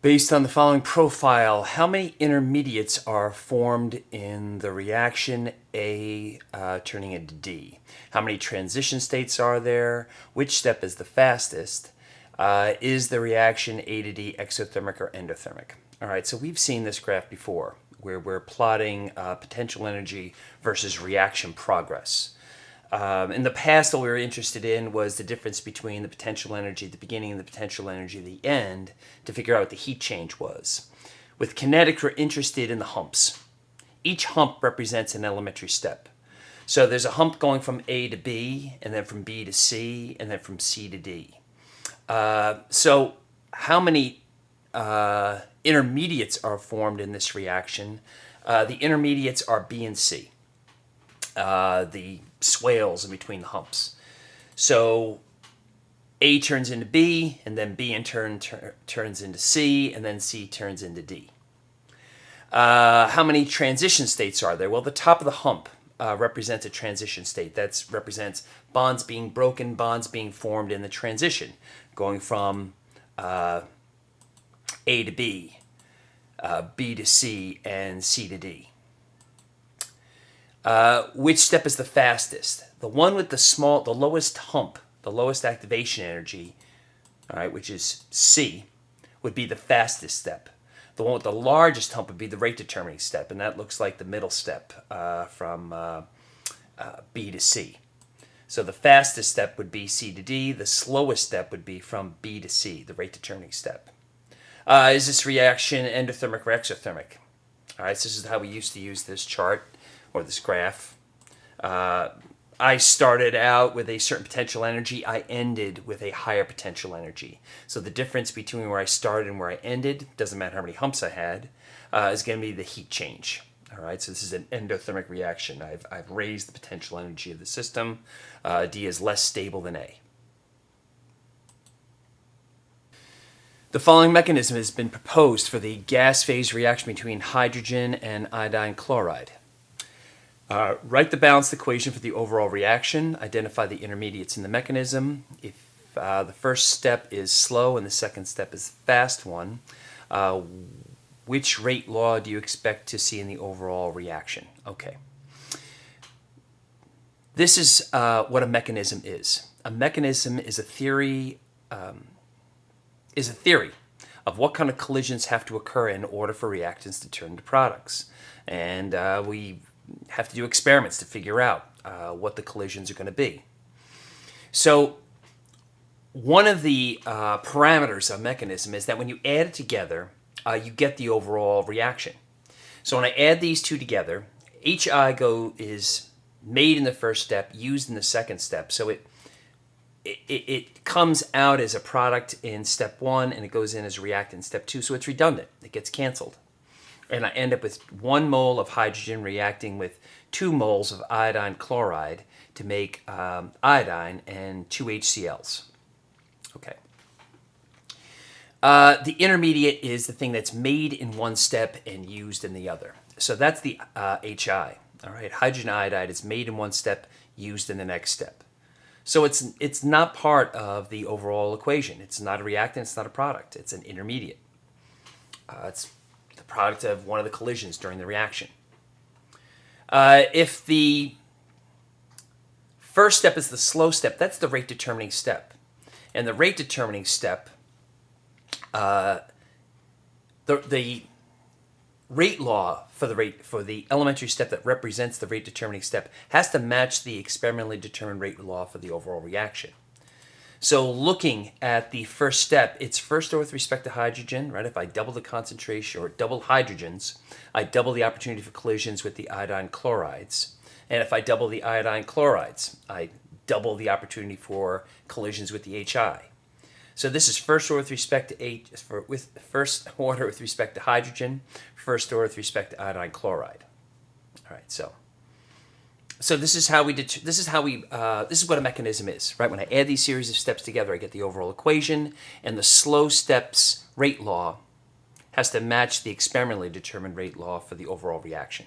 Based on the following profile, how many intermediates are formed in the reaction A turning into D? How many transition states are there? Which step is the fastest? Is the reaction A to D exothermic or endothermic? All right, so we've seen this graph before where we're plotting potential energy versus reaction progress. In the past, all we were interested in was the difference between the potential energy at the beginning and the potential energy at the end to figure out what the heat change was. With kinetics, we're interested in the humps. Each hump represents an elementary step. So there's a hump going from A to B, and then from B to C, and then from C to D. So how many intermediates are formed in this reaction? The intermediates are B and C. The swales in between the humps. So A turns into B, and then B in turn turns into C, and then C turns into D. How many transition states are there? Well, the top of the hump represents a transition state. That represents bonds being broken, bonds being formed in the transition, going from A to B, B to C, and C to D. Which step is the fastest? The one with the lowest hump, the lowest activation energy, all right, which is C, would be the fastest step. The one with the largest hump would be the rate determining step, and that looks like the middle step from B to C. So the fastest step would be C to D. The slowest step would be from B to C, the rate determining step. Is this reaction endothermic or exothermic? All right, so this is how we used to use this chart or this graph. I started out with a certain potential energy. I ended with a higher potential energy. So the difference between where I started and where I ended, doesn't matter how many humps I had, is going to be the heat change. All right, so this is an endothermic reaction. I've raised the potential energy of the system. D is less stable than A. The following mechanism has been proposed for the gas phase reaction between hydrogen and iodine chloride. Write the balanced equation for the overall reaction. Identify the intermediates in the mechanism. If the first step is slow and the second step is fast one, which rate law do you expect to see in the overall reaction? Okay. This is what a mechanism is. A mechanism is a theory of what kind of collisions have to occur in order for reactants to turn into products. And we have to do experiments to figure out what the collisions are going to be. So one of the parameters of a mechanism is that when you add it together, you get the overall reaction. So when I add these two together, HI is made in the first step, used in the second step. So it comes out as a product in step one, and it goes in as a reactant in step two. So it's redundant. It gets canceled. And I end up with 1 mole of hydrogen reacting with 2 moles of iodine chloride to make iodine and 2 HCl's. Okay. The intermediate is the thing that's made in one step and used in the other. So that's the HI. All right. Hydrogen iodide is made in one step, used in the next step. So it's not part of the overall equation. It's not a reactant. It's not a product. It's an intermediate. It's the product of one of the collisions during the reaction. If the first step is the slow step, that's the rate determining step. And the rate determining step, the rate law for the elementary step that represents the rate determining step has to match the experimentally determined rate law for the overall reaction. So looking at the first step, it's first order with respect to hydrogen, right? If I double the concentration or double hydrogens, I double the opportunity for collisions with the iodine chlorides. And if I double the iodine chlorides, I double the opportunity for collisions with the HI. So this is first order with respect to first order with respect to hydrogen, first order with respect to iodine chloride. All right, so this is how this is what a mechanism is, right? When I add these series of steps together, I get the overall equation, and the slow steps rate law has to match the experimentally determined rate law for the overall reaction.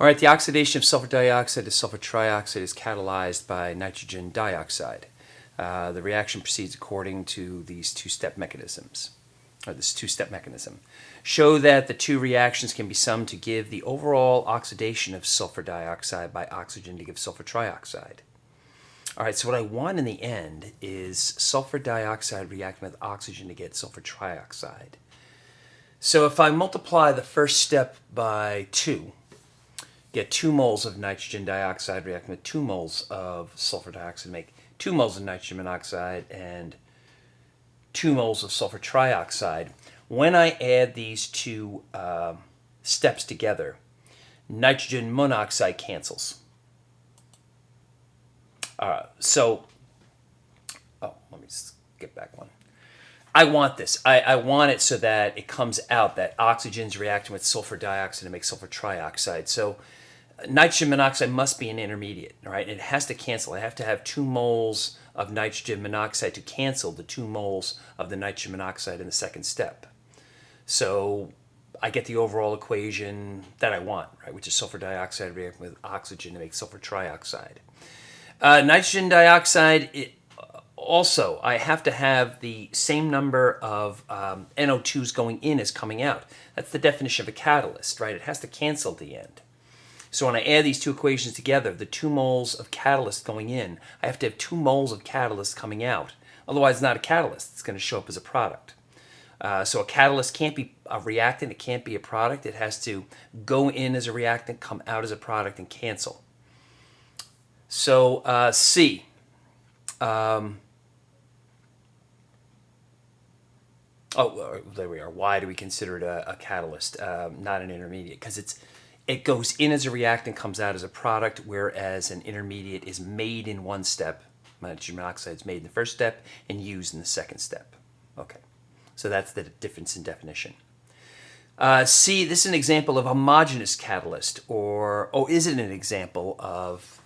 All right, the oxidation of sulfur dioxide to sulfur trioxide is catalyzed by nitrogen dioxide. The reaction proceeds according to these two-step mechanisms, or this two-step mechanism. Show that the two reactions can be summed to give the overall oxidation of sulfur dioxide by oxygen to give sulfur trioxide. All right, so what I want in the end is sulfur dioxide reacting with oxygen to get sulfur trioxide. So if I multiply the first step by 2, get 2 moles of nitrogen dioxide reacting with 2 moles of sulfur dioxide, make 2 moles of nitrogen monoxide and 2 moles of sulfur trioxide. When I add these two steps together, nitrogen monoxide cancels. Let me just get back one. I want this. I want it so that it comes out that oxygen's reacting with sulfur dioxide to make sulfur trioxide. So nitrogen monoxide must be an intermediate, right? It has to cancel. I have to have 2 moles of nitrogen monoxide to cancel the 2 moles of the nitrogen monoxide in the second step. So I get the overall equation that I want, right, which is sulfur dioxide reacting with oxygen to make sulfur trioxide. Nitrogen dioxide, also, I have to have the same number of NO2s going in as coming out. That's the definition of a catalyst, right? It has to cancel at the end. So when I add these two equations together, the 2 moles of catalyst going in, I have to have 2 moles of catalyst coming out. Otherwise, it's not a catalyst. It's going to show up as a product. So a catalyst can't be a reactant. It can't be a product. It has to go in as a reactant, come out as a product, and cancel. So C. There we are. Why do we consider it a catalyst, not an intermediate? Because it goes in as a reactant, comes out as a product, whereas an intermediate is made in one step. Nitrogen monoxide is made in the first step and used in the second step. Okay, so that's the difference in definition. C, this is an example of homogeneous catalyst, or is it an example of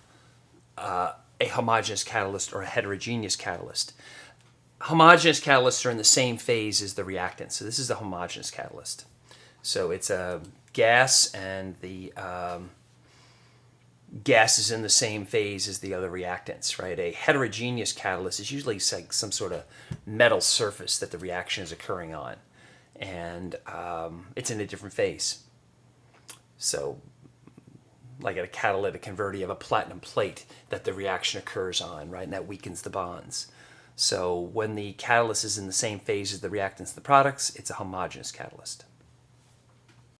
a homogeneous catalyst or a heterogeneous catalyst? Homogeneous catalysts are in the same phase as the reactant. So this is a homogeneous catalyst. So it's a gas, and the gas is in the same phase as the other reactants, right? A heterogeneous catalyst is usually like some sort of metal surface that the reaction is occurring on, and it's in a different phase. So like at a catalytic converter, you have a platinum plate that the reaction occurs on, right? And that weakens the bonds. So when the catalyst is in the same phase as the reactants and the products, it's a homogeneous catalyst.